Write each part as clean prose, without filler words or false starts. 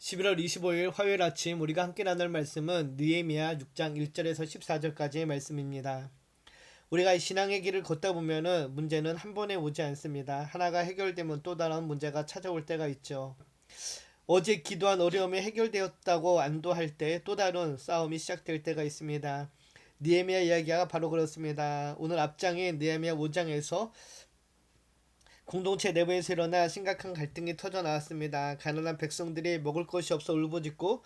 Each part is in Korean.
11월 25일 화요일 아침 우리가 함께 나눌 말씀은 느헤미야 6장 1절에서 14절까지의 말씀입니다. 우리가 신앙의 길을 걷다 보면은 문제는 한 번에 오지 않습니다. 하나가 해결되면 또 다른 문제가 찾아올 때가 있죠. 어제 기도한 어려움이 해결되었다고 안도할 때 또 다른 싸움이 시작될 때가 있습니다. 느헤미야 이야기가 바로 그렇습니다. 오늘 앞장인 느헤미야 5장에서 공동체 내부에서 일어나 심각한 갈등이 터져 나왔습니다. 가난한 백성들이 먹을 것이 없어 울부짖고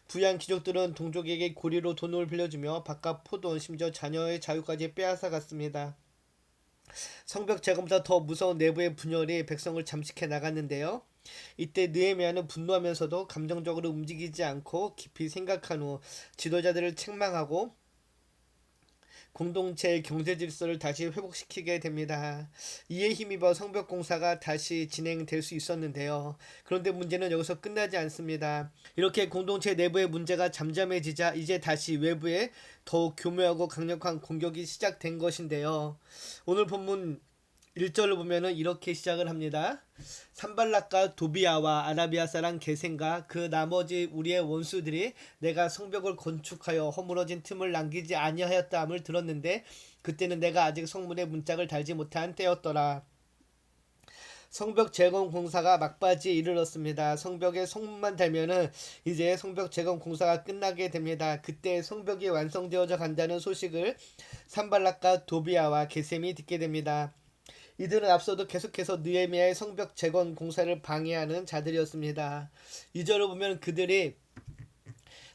부유한 귀족들은 동족에게 고리로 돈을 빌려주며 바깥 포돈 심지어 자녀의 자유까지 빼앗아갔습니다. 성벽 재건보다 더 무서운 내부의 분열이 백성을 잠식해 나갔는데요. 이때 느헤미야는 분노하면서도 감정적으로 움직이지 않고 깊이 생각한 후 지도자들을 책망하고 공동체의 경제 질서를 다시 회복시키게 됩니다. 이에 힘입어 성벽 공사가 다시 진행될 수 있었는데요. 그런데 문제는 여기서 끝나지 않습니다. 이렇게 공동체 내부의 문제가 잠잠해지자 이제 다시 외부에 더욱 교묘하고 강력한 공격이 시작된 것인데요. 오늘 본문 1절을 보면은 이렇게 시작을 합니다. 산발락과 도비아와 아라비아 사람 게셈과 그 나머지 우리의 원수들이 내가 성벽을 건축하여 허물어진 틈을 남기지 아니하였다함을 들었는데 그때는 내가 아직 성문에 문짝을 달지 못한 때였더라. 성벽 재건 공사가 막바지에 이르렀습니다. 성벽에 성문만 달면은 이제 성벽 재건 공사가 끝나게 됩니다. 그때 성벽이 완성되어져 간다는 소식을 산발락과 도비아와 게셈이 듣게 됩니다. 이들은 앞서도 계속해서 느헤미야의 성벽 재건 공사를 방해하는 자들이었습니다. 2절을 보면 그들이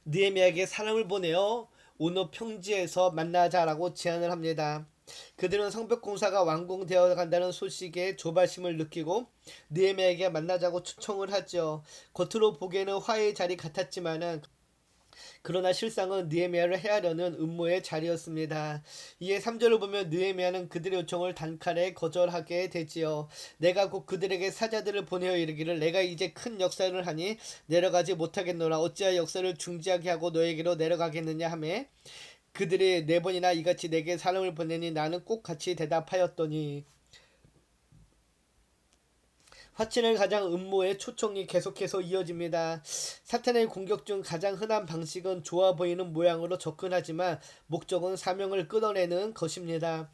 느헤미야에게 사람을 보내어 오늘 평지에서 만나자라고 제안을 합니다. 그들은 성벽 공사가 완공되어 간다는 소식에 조바심을 느끼고 느헤미야에게 만나자고 초청을 하죠. 겉으로 보기에는 화해의 자리 같았지만은 그러나 실상은 느헤미야를 해하려는 음모의 자리였습니다. 이에 3절을 보면 느헤미야는 그들의 요청을 단칼에 거절하게 되지요. 내가 곧 그들에게 사자들을 보내어 이르기를 내가 이제 큰 역사를 하니 내려가지 못하겠노라. 어찌하여 역사를 중지하게 하고 너에게로 내려가겠느냐 하매 그들이 4번이나 이같이 내게 사람을 보내니 나는 꼭 같이 대답하였더니 화친을 가장 음모의 초청이 계속해서 이어집니다. 사탄의 공격 중 가장 흔한 방식은 좋아 보이는 모양으로 접근하지만 목적은 사명을 끊어내는 것입니다.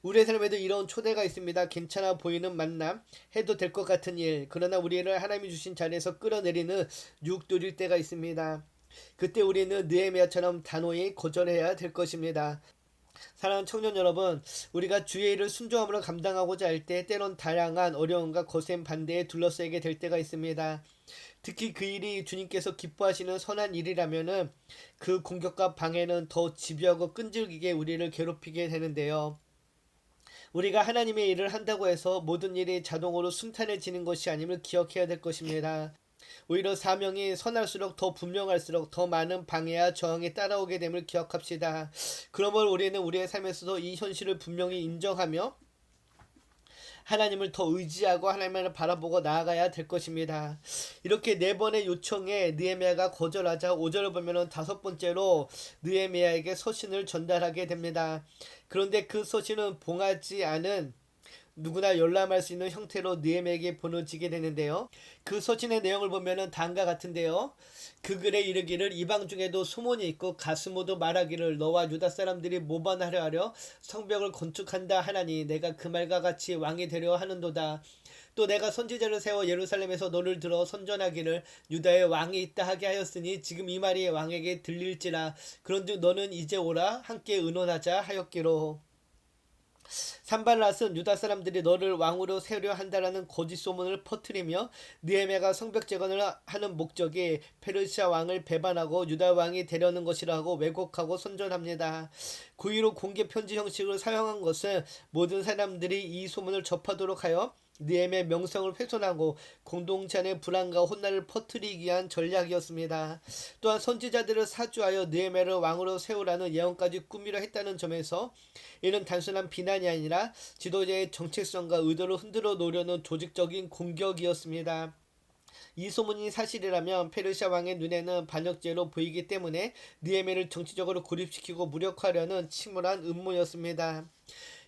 우리의 삶에도 이런 초대가 있습니다. 괜찮아 보이는 만남, 해도 될 것 같은 일, 그러나 우리를 하나님이 주신 자리에서 끌어내리는 유혹들일 때가 있습니다. 그때 우리는 느헤미야처럼 단호히 거절해야 될 것입니다. 사랑하는 청년 여러분, 우리가 주의 일을 순종함으로 감당하고자 할 때 때론 다양한 어려움과 거센 반대에 둘러싸이게 될 때가 있습니다. 특히 그 일이 주님께서 기뻐하시는 선한 일이라면은 그 공격과 방해는 더 집요하고 끈질기게 우리를 괴롭히게 되는데요. 우리가 하나님의 일을 한다고 해서 모든 일이 자동으로 순탄해지는 것이 아님을 기억해야 될 것입니다. 오히려 사명이 선할수록 더 분명할수록 더 많은 방해와 저항이 따라오게 됨을 기억합시다. 그러므로 우리는 우리의 삶에서도 이 현실을 분명히 인정하며 하나님을 더 의지하고 하나님을 바라보고 나아가야 될 것입니다. 이렇게 4번의 요청에 느헤미야가 거절하자 5절을 보면은 5번째로 느헤미야에게 서신을 전달하게 됩니다. 그런데 그 서신은 봉하지 않은 누구나 열람할 수 있는 형태로 느헤미야에게 보내지게 되는데요. 그 서신의 내용을 보면은 다음과 같은데요. 그 글에 이르기를 이방 중에도 소문이 있고 가스모도 말하기를 너와 유다 사람들이 모반하려 하려 성벽을 건축한다 하나니 내가 그 말과 같이 왕이 되려 하는도다. 또 내가 선지자를 세워 예루살렘에서 너를 들어 선전하기를 유다의 왕이 있다 하게 하였으니 지금 이 말이 왕에게 들릴지라. 그런즉 너는 이제 오라 함께 의논하자 하였기로. 산발랏은 유다 사람들이 너를 왕으로 세우려 한다라는 거짓 소문을 퍼뜨리며 느헤미야가 성벽 재건을 하는 목적이 페르시아 왕을 배반하고 유다 왕이 되려는 것이라고 왜곡하고 선전합니다. 고의로 공개 편지 형식을 사용한 것은 모든 사람들이 이 소문을 접하도록 하여 느헤미야의 명성을 훼손하고 공동체 안의 불안과 혼란을 퍼뜨리기 위한 전략이었습니다. 또한 선지자들을 사주하여 느헤미야를 왕으로 세우라는 예언까지 꾸미려 했다는 점에서 이는 단순한 비난이 아니라 지도자의 정체성과 의도를 흔들어 놓으려는 조직적인 공격이었습니다. 이 소문이 사실이라면 페르시아 왕의 눈에는 반역죄로 보이기 때문에 느헤미야를 정치적으로 고립시키고 무력화하려는 침울한 음모였습니다.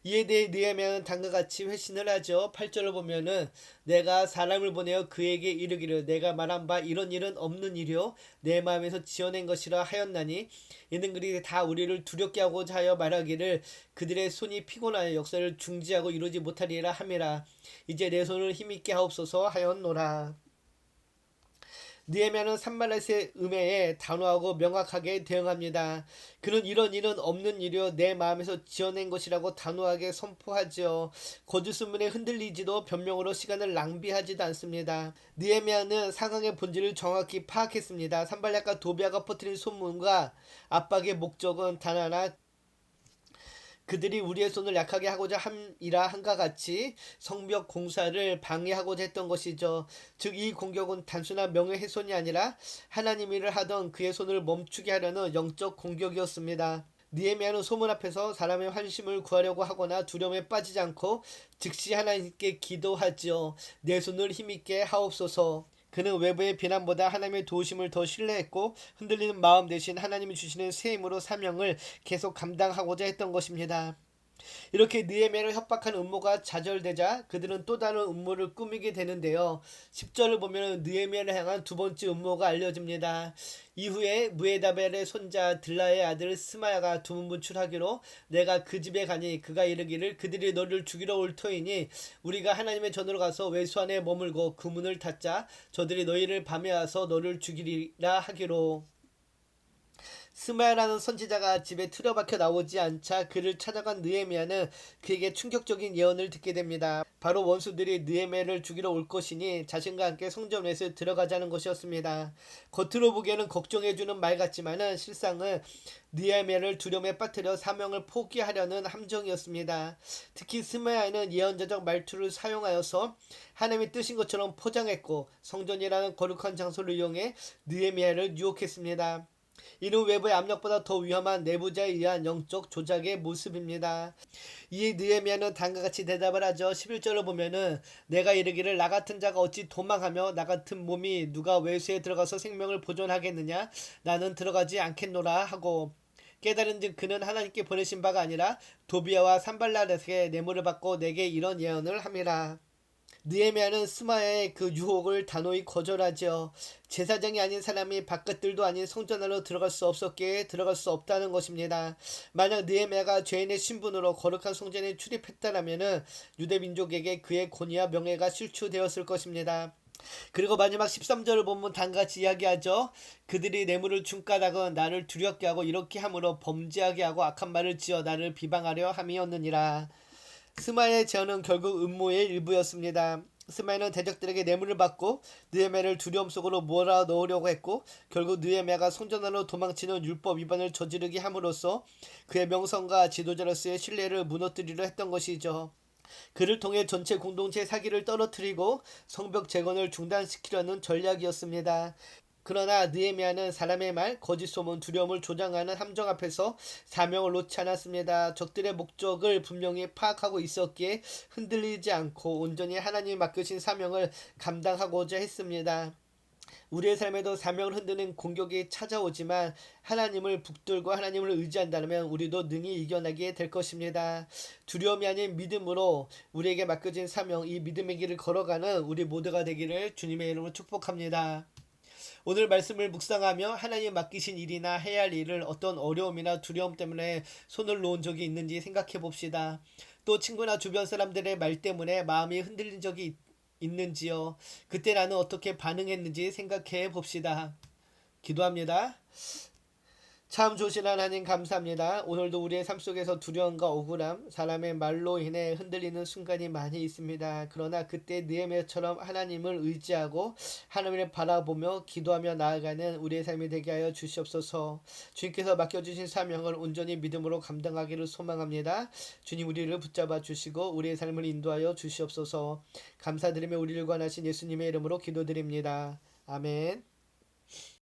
이에 대해 느헤미야는 다음과 같이 회신을 하죠. 8절을 보면은 내가 사람을 보내어 그에게 이르기를 내가 말한 바 이런 일은 없는 일이요 내 마음에서 지어낸 것이라 하였나니 이는 그들이 다 우리를 두렵게 하고자 하여 말하기를 그들의 손이 피곤하여 역사를 중지하고 이루지 못하리라 함이라. 이제 내 손을 힘있게 하옵소서 하였노라. 느헤미야는 산발렛의 음해에 단호하고 명확하게 대응합니다. 그는 이런 일은 없는 일이요 내 마음에서 지어낸 것이라고 단호하게 선포하지요. 거짓 소문에 흔들리지도 변명으로 시간을 낭비하지도 않습니다. 느헤미야는 상황의 본질을 정확히 파악했습니다. 산발렛과 도비아가 퍼뜨린 소문과 압박의 목적은 단 하나, 그들이 우리의 손을 약하게 하고자 함이라 한과 같이 성벽 공사를 방해하고자 했던 것이죠. 즉 이 공격은 단순한 명예훼손이 아니라 하나님 일을 하던 그의 손을 멈추게 하려는 영적 공격이었습니다. 느헤미야는 소문 앞에서 사람의 환심을 구하려고 하거나 두려움에 빠지지 않고 즉시 하나님께 기도하지요. 내 손을 힘있게 하옵소서. 그는 외부의 비난보다 하나님의 도우심을 더 신뢰했고 흔들리는 마음 대신 하나님이 주시는 새 힘으로 사명을 계속 감당하고자 했던 것입니다. 이렇게 느헤미야를 협박한 음모가 좌절되자 그들은 또 다른 음모를 꾸미게 되는데요. 10절을 보면 느헤미야를 향한 두 번째 음모가 알려집니다. 이후에 무에다벨의 손자 들라의 아들 스마야가 두문분출하기로 내가 그 집에 가니 그가 이르기를 그들이 너를 죽이러 올 터이니 우리가 하나님의 전으로 가서 외수 안에 머물고 그 문을 닫자 저들이 너희를 밤에 와서 너를 죽이리라 하기로. 스마야라는 선지자가 집에 틀어박혀 나오지 않자 그를 찾아간 느헤미야는 그에게 충격적인 예언을 듣게 됩니다. 바로 원수들이 느헤미야를 죽이러 올 것이니 자신과 함께 성전에서 들어가자는 것이었습니다. 겉으로 보기에는 걱정해주는 말 같지만은 실상은 느헤미야를 두려움에 빠뜨려 사명을 포기하려는 함정이었습니다. 특히 스마야는 예언자적 말투를 사용하여서 하나님의 뜻인 것처럼 포장했고 성전이라는 거룩한 장소를 이용해 느헤미야를 유혹했습니다. 이는 외부의 압력보다 더 위험한 내부자에 의한 영적 조작의 모습입니다. 이에 느헤미야는 다음과 같이 대답을 하죠. 11절을 보면은 내가 이르기를 나 같은 자가 어찌 도망하며 나 같은 몸이 누가 외수에 들어가서 생명을 보존하겠느냐 나는 들어가지 않겠노라 하고 깨달은즉 그는 하나님께 보내신 바가 아니라 도비아와 산발랏에게 뇌물을 받고 내게 이런 예언을 함이라. 느헤미야는 스마야의 그 유혹을 단호히 거절하죠. 제사장이 아닌 사람이 바깥들도 아닌 성전 안으로 들어갈 수 없었기에 들어갈 수 없다는 것입니다. 만약 느헤미야가 죄인의 신분으로 거룩한 성전에 출입했다라면은 유대 민족에게 그의 권위와 명예가 실추되었을 것입니다. 그리고 마지막 13절을 보면 다음같이 이야기하죠. 그들이 뇌물을 준 까닭은 나를 두렵게 하고 이렇게 함으로 범죄하게 하고 악한 말을 지어 나를 비방하려 함이었느니라. 스마야의 제언은 결국 음모의 일부였습니다. 스마야는 대적들에게 뇌물을 받고 느헤미야를 두려움 속으로 몰아넣으려고 했고 결국 느헤미야가 성전 안으로 도망치는 율법 위반을 저지르게 함으로써 그의 명성과 지도자로서의 신뢰를 무너뜨리려 했던 것이죠. 그를 통해 전체 공동체의 사기를 떨어뜨리고 성벽 재건을 중단시키려는 전략이었습니다. 그러나 느헤미야는 사람의 말, 거짓 소문, 두려움을 조장하는 함정 앞에서 사명을 놓지 않았습니다. 적들의 목적을 분명히 파악하고 있었기에 흔들리지 않고 온전히 하나님이 맡기신 사명을 감당하고자 했습니다. 우리의 삶에도 사명을 흔드는 공격이 찾아오지만 하나님을 붙들고 하나님을 의지한다면 우리도 능히 이겨나게 될 것입니다. 두려움이 아닌 믿음으로 우리에게 맡겨진 사명, 이 믿음의 길을 걸어가는 우리 모두가 되기를 주님의 이름으로 축복합니다. 오늘 말씀을 묵상하며 하나님 맡기신 일이나 해야 할 일을 어떤 어려움이나 두려움 때문에 손을 놓은 적이 있는지 생각해 봅시다. 또 친구나 주변 사람들의 말 때문에 마음이 흔들린 적이 있는지요. 그때 나는 어떻게 반응했는지 생각해 봅시다. 기도합니다. 참 좋으신 하나님 감사합니다. 오늘도 우리의 삶 속에서 두려움과 억울함, 사람의 말로 인해 흔들리는 순간이 많이 있습니다. 그러나 그때 느헤미야처럼 하나님을 의지하고 하나님을 바라보며 기도하며 나아가는 우리의 삶이 되게 하여 주시옵소서. 주님께서 맡겨주신 사명을 온전히 믿음으로 감당하기를 소망합니다. 주님 우리를 붙잡아 주시고 우리의 삶을 인도하여 주시옵소서. 감사드리며 우리를 구원하신 예수님의 이름으로 기도드립니다. 아멘.